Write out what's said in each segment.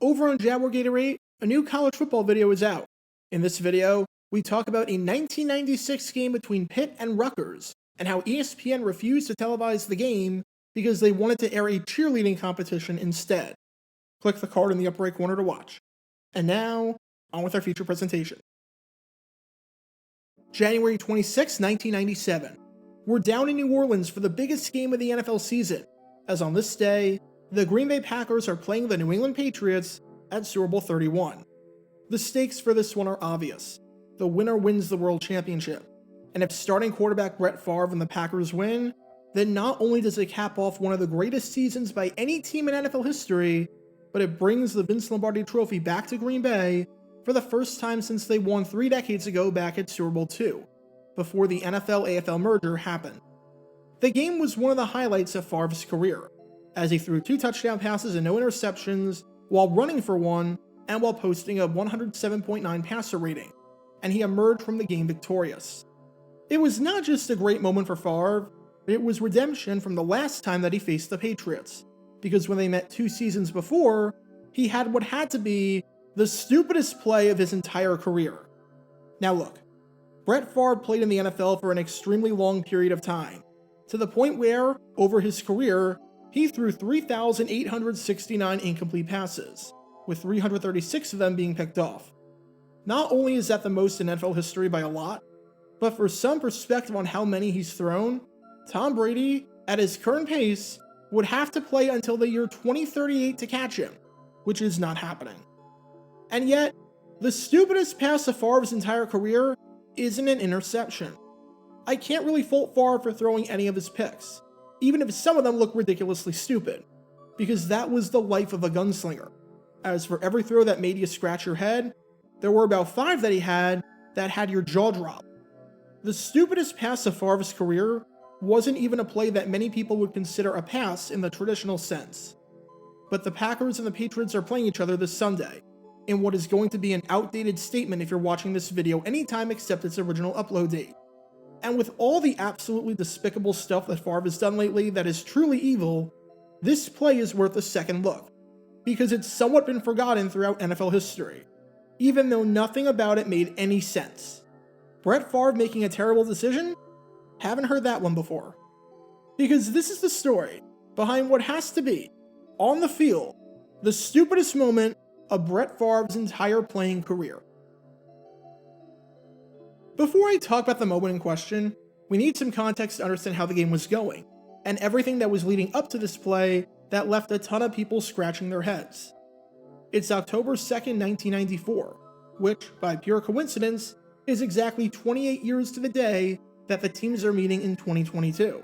Over on Jaguar Gatorade, a new college football video is out. In this video, we talk about a 1996 game between Pitt and Rutgers, and how ESPN refused to televise the game because they wanted to air a cheerleading competition instead. Click the card in the upper right corner to watch. And now, on with our feature presentation. January 26, 1997. We're down in New Orleans for the biggest game of the NFL season, as on this day, the Green Bay Packers are playing the New England Patriots at Super Bowl 31. The stakes for this one are obvious. The winner wins the World Championship, and if starting quarterback Brett Favre and the Packers win, then not only does it cap off one of the greatest seasons by any team in NFL history, but it brings the Vince Lombardi Trophy back to Green Bay for the first time since they won 3 decades ago back at Super Bowl II, before the NFL-AFL merger happened. The game was one of the highlights of Favre's career, as he threw 2 touchdown passes and no interceptions, while running for one, and while posting a 107.9 passer rating, and he emerged from the game victorious. It was not just a great moment for Favre, but it was redemption from the last time that he faced the Patriots, because when they met 2 seasons before, he had what had to be the stupidest play of his entire career. Now look, Brett Favre played in the NFL for an extremely long period of time, to the point where, over his career, he threw 3,869 incomplete passes, with 336 of them being picked off. Not only is that the most in NFL history by a lot, but for some perspective on how many he's thrown, Tom Brady, at his current pace, would have to play until the year 2038 to catch him, which is not happening. And yet, the stupidest pass of Favre's entire career isn't an interception. I can't really fault Favre for throwing any of his picks, even if some of them look ridiculously stupid, because that was the life of a gunslinger. As for every throw that made you scratch your head, there were about 5 that he had that had your jaw drop. The stupidest pass of Favre's career wasn't even a play that many people would consider a pass in the traditional sense. But the Packers and the Patriots are playing each other this Sunday, in what is going to be an outdated statement if you're watching this video anytime except its original upload date. And with all the absolutely despicable stuff that Favre has done lately that is truly evil, this play is worth a second look, because it's somewhat been forgotten throughout NFL history, even though nothing about it made any sense. Brett Favre making a terrible decision? Haven't heard that one before. Because this is the story behind what has to be, on the field, the stupidest moment of Brett Favre's entire playing career. Before I talk about the moment in question, we need some context to understand how the game was going, and everything that was leading up to this play that left a ton of people scratching their heads. It's October 2nd, 1994, which, by pure coincidence, is exactly 28 years to the day that the teams are meeting in 2022.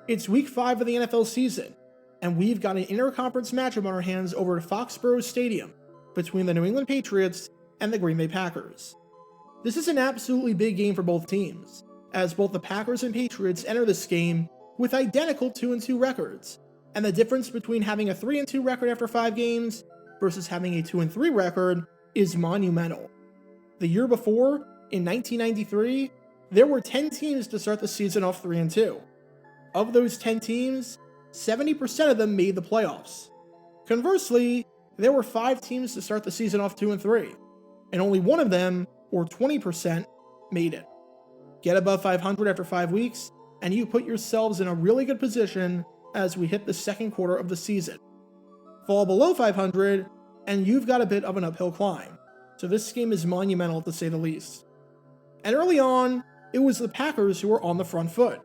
It's week 5 of the NFL season, and we've got an interconference matchup on our hands over at Foxborough Stadium between the New England Patriots and the Green Bay Packers. This is an absolutely big game for both teams, as both the Packers and Patriots enter this game with identical 2-2 records, and the difference between having a 3-2 record after 5 games versus having a 2-3 record is monumental. The year before, in 1993, there were 10 teams to start the season off 3-2. Of those 10 teams, 70% of them made the playoffs. Conversely, there were 5 teams to start the season off 2-3, and only one of them, or 20%, made it. Get above 500 after 5 weeks, and you put yourselves in a really good position as we hit the second quarter of the season. Fall below 500, and you've got a bit of an uphill climb, so this game is monumental to say the least. And early on, it was the Packers who were on the front foot,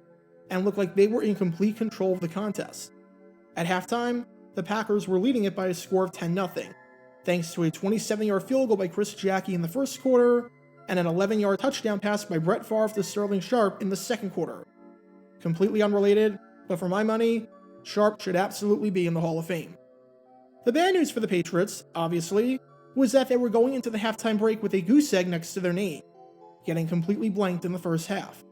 and looked like they were in complete control of the contest. At halftime, the Packers were leading it by a score of 10-0, thanks to a 27-yard field goal by Chris Jackie in the first quarter, and an 11-yard touchdown pass by Brett Favre to Sterling Sharp in the second quarter. Completely unrelated, but for my money, Sharp should absolutely be in the Hall of Fame. The bad news for the Patriots, obviously, was that they were going into the halftime break with a goose egg next to their name, getting completely blanked in the first half.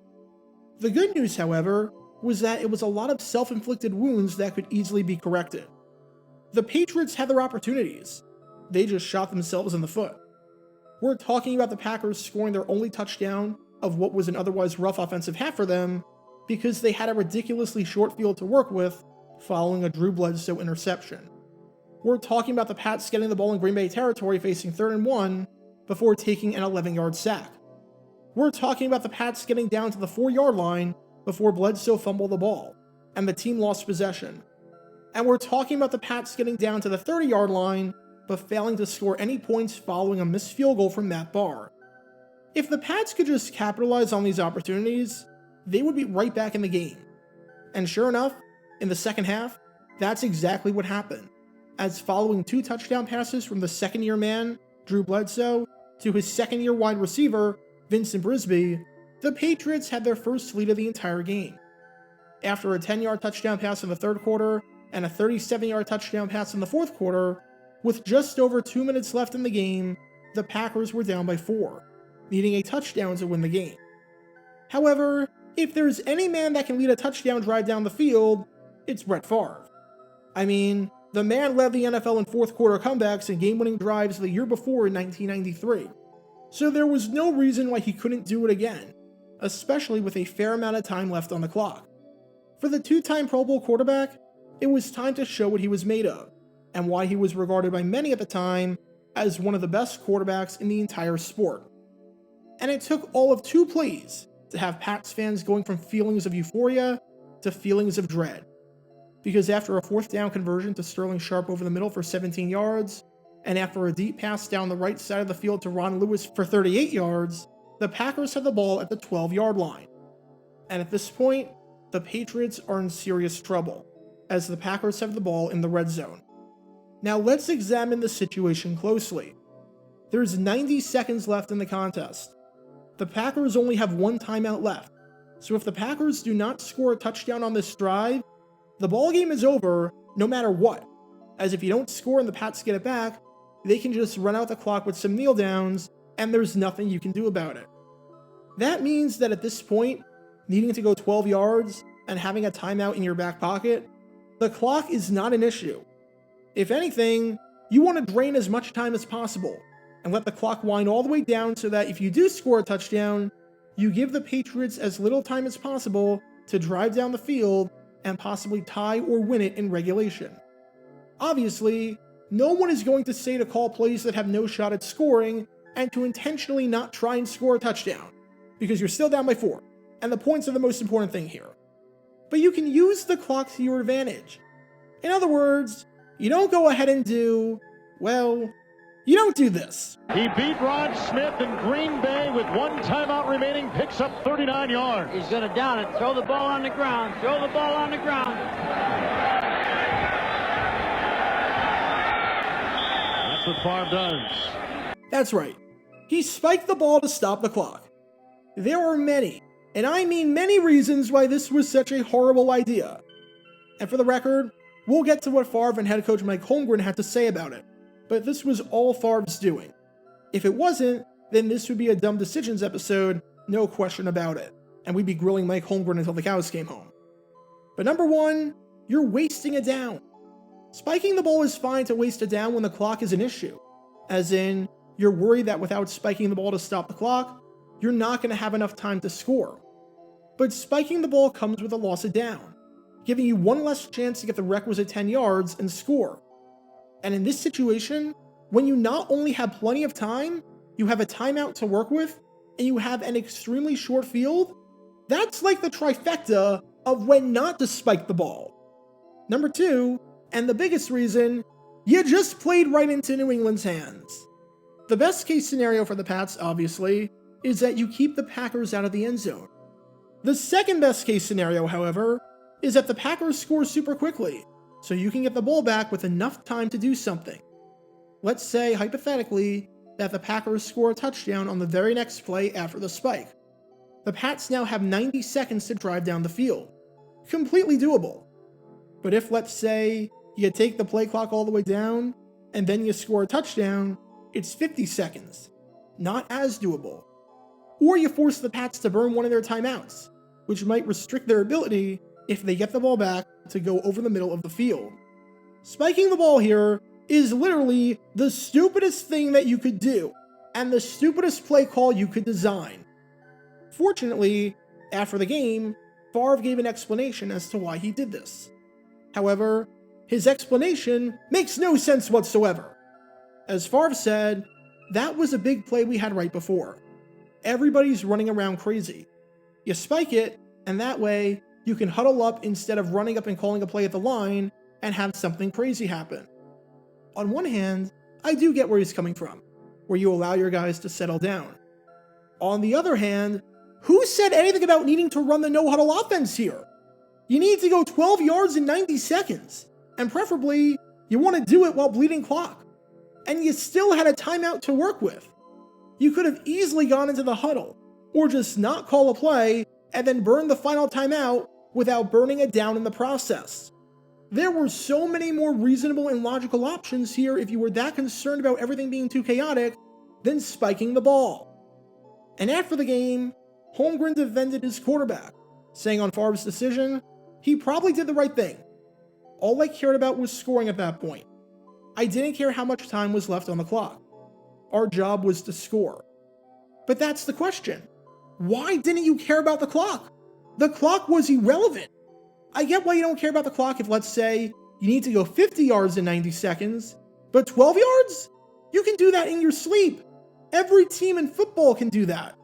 The good news, however, was that it was a lot of self-inflicted wounds that could easily be corrected. The Patriots had their opportunities. They just shot themselves in the foot. We're talking about the Packers scoring their only touchdown of what was an otherwise rough offensive half for them because they had a ridiculously short field to work with following a Drew Bledsoe interception. We're talking about the Pats getting the ball in Green Bay territory facing 3rd and 1 before taking an 11-yard sack. We're talking about the Pats getting down to the 4-yard line before Bledsoe fumbled the ball, and the team lost possession. And we're talking about the Pats getting down to the 30-yard line, but failing to score any points following a missed field goal from Matt Barr. If the Pats could just capitalize on these opportunities, they would be right back in the game. And sure enough, in the second half, that's exactly what happened, as following 2 touchdown passes from the second-year man, Drew Bledsoe, to his second-year wide receiver, Vincent Brisby, the Patriots had their first lead of the entire game. After a 10-yard touchdown pass in the third quarter and a 37-yard touchdown pass in the fourth quarter, with just over 2 minutes left in the game, the Packers were down by 4, needing a touchdown to win the game. However, if there's any man that can lead a touchdown drive down the field, it's Brett Favre. I mean, the man led the NFL in fourth quarter comebacks and game-winning drives the year before in 1993. So there was no reason why he couldn't do it again, especially with a fair amount of time left on the clock. For the 2-time Pro Bowl quarterback, it was time to show what he was made of, and why he was regarded by many at the time as one of the best quarterbacks in the entire sport. And it took all of 2 plays to have Pats fans going from feelings of euphoria to feelings of dread. Because after a 4th down conversion to Sterling Sharp over the middle for 17 yards, and after a deep pass down the right side of the field to Ron Lewis for 38 yards, the Packers had the ball at the 12-yard line. And at this point, the Patriots are in serious trouble, as the Packers have the ball in the red zone. Now let's examine the situation closely. There's 90 seconds left in the contest. The Packers only have 1 timeout left, so if the Packers do not score a touchdown on this drive, the ballgame is over no matter what, as if you don't score and the Pats get it back, they can just run out the clock with some kneel downs, and there's nothing you can do about it. That means that at this point, needing to go 12 yards and having a timeout in your back pocket, the clock is not an issue. If anything, you want to drain as much time as possible, and let the clock wind all the way down so that if you do score a touchdown, you give the Patriots as little time as possible to drive down the field and possibly tie or win it in regulation. Obviously, no one is going to say to call plays that have no shot at scoring and to intentionally not try and score a touchdown, because you're still down by 4, and the points are the most important thing here. But you can use the clock to your advantage. In other words, you don't go ahead and do, well, you don't do this. He beat Rod Smith in Green Bay with 1 timeout remaining, picks up 39 yards. He's going to down it, throw the ball on the ground, throw the ball on the ground. That's what Favre does. That's right. He spiked the ball to stop the clock. There are many, and I mean many reasons why this was such a horrible idea. And for the record, we'll get to what Favre and head coach Mike Holmgren had to say about it. But this was all Favre's doing. If it wasn't, then this would be a dumb decisions episode, no question about it, and we'd be grilling Mike Holmgren until the cows came home. But number 1, you're wasting a down. Spiking the ball is fine to waste a down when the clock is an issue, as in, you're worried that without spiking the ball to stop the clock, you're not going to have enough time to score. But spiking the ball comes with a loss of down, giving you 1 less chance to get the requisite 10 yards and score. And in this situation, when you not only have plenty of time, you have a timeout to work with, and you have an extremely short field, that's like the trifecta of when not to spike the ball. Number 2, and the biggest reason, you just played right into New England's hands. The best case scenario for the Pats, obviously, is that you keep the Packers out of the end zone. The second best case scenario, however, is that the Packers score super quickly, so you can get the ball back with enough time to do something. Let's say, hypothetically, that the Packers score a touchdown on the very next play after the spike. The Pats now have 90 seconds to drive down the field. Completely doable. But if, let's say, you take the play clock all the way down, and then you score a touchdown, it's 50 seconds. Not as doable. Or you force the Pats to burn one of their timeouts, which might restrict their ability, if they get the ball back, to go over the middle of the field. Spiking the ball here is literally the stupidest thing that you could do, and the stupidest play call you could design. Fortunately, after the game, Favre gave an explanation as to why he did this. However, His explanation makes no sense whatsoever. As Favre said, that was a big play we had right before. Everybody's running around crazy. You spike it, and that way, you can huddle up instead of running up and calling a play at the line and have something crazy happen. On one hand, I do get where he's coming from, where you allow your guys to settle down. On the other hand, who said anything about needing to run the no-huddle offense here? You need to go 12 yards in 90 seconds, and preferably, you want to do it while bleeding clock. And you still had a timeout to work with. You could have easily gone into the huddle, or just not call a play and then burn the final timeout without burning it down in the process. There were so many more reasonable and logical options here if you were that concerned about everything being too chaotic than spiking the ball. And after the game, Holmgren defended his quarterback, saying on Favre's decision, he probably did the right thing. All I cared about was scoring at that point. I didn't care how much time was left on the clock. Our job was to score. But that's the question. Why didn't you care about the clock? The clock was irrelevant. I get why you don't care about the clock if, let's say, you need to go 50 yards in 90 seconds, but 12 yards? You can do that in your sleep. Every team in football can do that.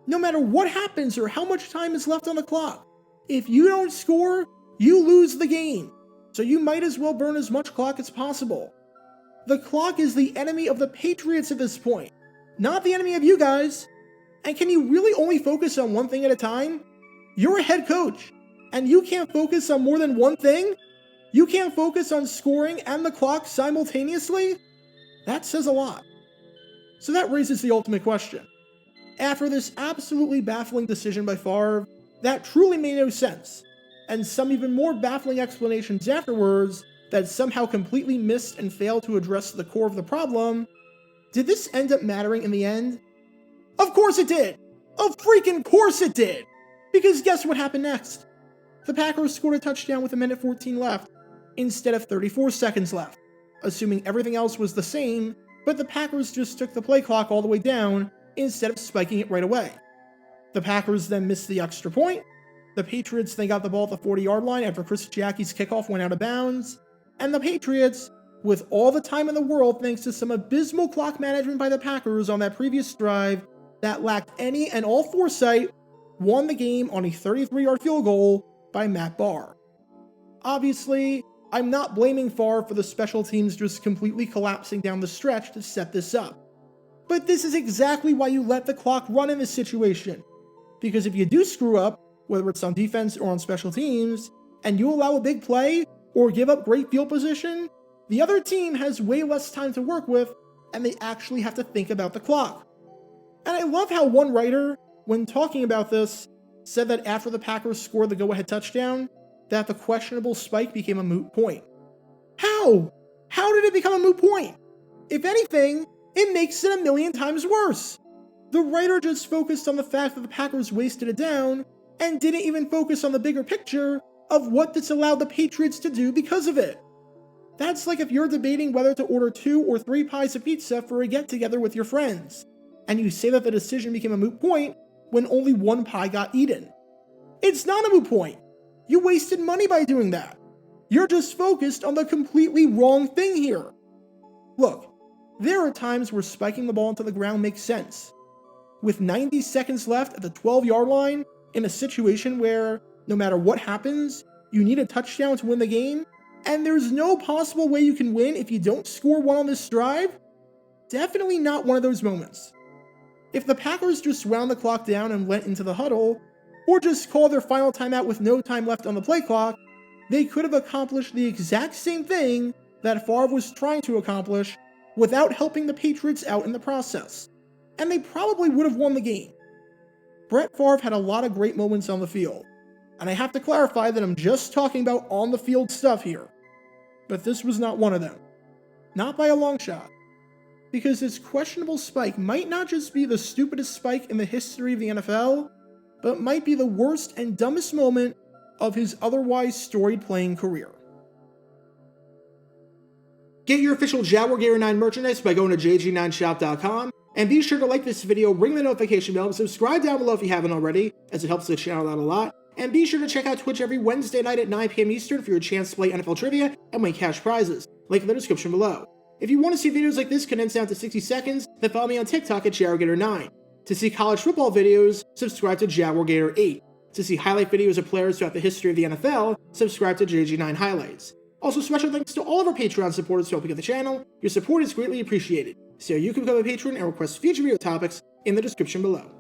No matter what happens or how much time is left on the clock, if you don't score, you lose the game. So you might as well burn as much clock as possible. The clock is the enemy of the Patriots at this point, not the enemy of you guys. And can you really only focus on one thing at a time? You're a head coach, and you can't focus on more than one thing? You can't focus on scoring and the clock simultaneously? That says a lot. So that raises the ultimate question. After this absolutely baffling decision by Favre, that truly made no sense, and some even more baffling explanations afterwards that somehow completely missed and failed to address the core of the problem, did this end up mattering in the end? Of course it did! Of freaking course it did! Because guess what happened next? The Packers scored a touchdown with 1:14 left, instead of 34 seconds left, assuming everything else was the same, but the Packers just took the play clock all the way down instead of spiking it right away. The Packers then missed the extra point, the Patriots then got the ball at the 40-yard line after Chris Jackie's kickoff went out of bounds, and the Patriots, with all the time in the world thanks to some abysmal clock management by the Packers on that previous drive that lacked any and all foresight, won the game on a 33-yard field goal by Matt Barr. Obviously, I'm not blaming Favre for the special teams just completely collapsing down the stretch to set this up. But this is exactly why you let the clock run in this situation. Because if you do screw up, whether it's on defense or on special teams, and you allow a big play or give up great field position, the other team has way less time to work with, and they actually have to think about the clock. And I love how one writer, when talking about this, said that after the Packers scored the go-ahead touchdown, that the questionable spike became a moot point. How? How did it become a moot point? If anything, it makes it a million times worse. The writer just focused on the fact that the Packers wasted it down, and didn't even focus on the bigger picture of what this allowed the Patriots to do because of it. That's like if you're debating whether to order 2 or 3 pies of pizza for a get-together with your friends, and you say that the decision became a moot point when only 1 pie got eaten. It's not a moot point. You wasted money by doing that. You're just focused on the completely wrong thing here. Look, there are times where spiking the ball into the ground makes sense. With 90 seconds left at the 12-yard line, in a situation where, no matter what happens, you need a touchdown to win the game, and there's no possible way you can win if you don't score one on this drive, definitely not one of those moments. If the Packers just wound the clock down and went into the huddle, or just called their final timeout with no time left on the play clock, they could have accomplished the exact same thing that Favre was trying to accomplish without helping the Patriots out in the process, and they probably would have won the game. Brett Favre had a lot of great moments on the field, and I have to clarify that I'm just talking about on-the-field stuff here, but this was not one of them. Not by a long shot. Because this questionable spike might not just be the stupidest spike in the history of the NFL, but might be the worst and dumbest moment of his otherwise storied playing career. Get your official Jaguar Gear 9 merchandise by going to jg9shop.com, and be sure to like this video, ring the notification bell, and subscribe down below if you haven't already, as it helps the channel out a lot. And be sure to check out Twitch every Wednesday night at 9 p.m. Eastern for your chance to play NFL trivia and win cash prizes. Link in the description below. If you want to see videos like this condensed down to 60 seconds, then follow me on TikTok at JaguarGator9. To see college football videos, subscribe to JaguarGator8. To see highlight videos of players throughout the history of the NFL, subscribe to JG9 Highlights. Also, special thanks to all of our Patreon supporters for helping out the channel. Your support is greatly appreciated. See how you can become a patron and request future video topics in the description below.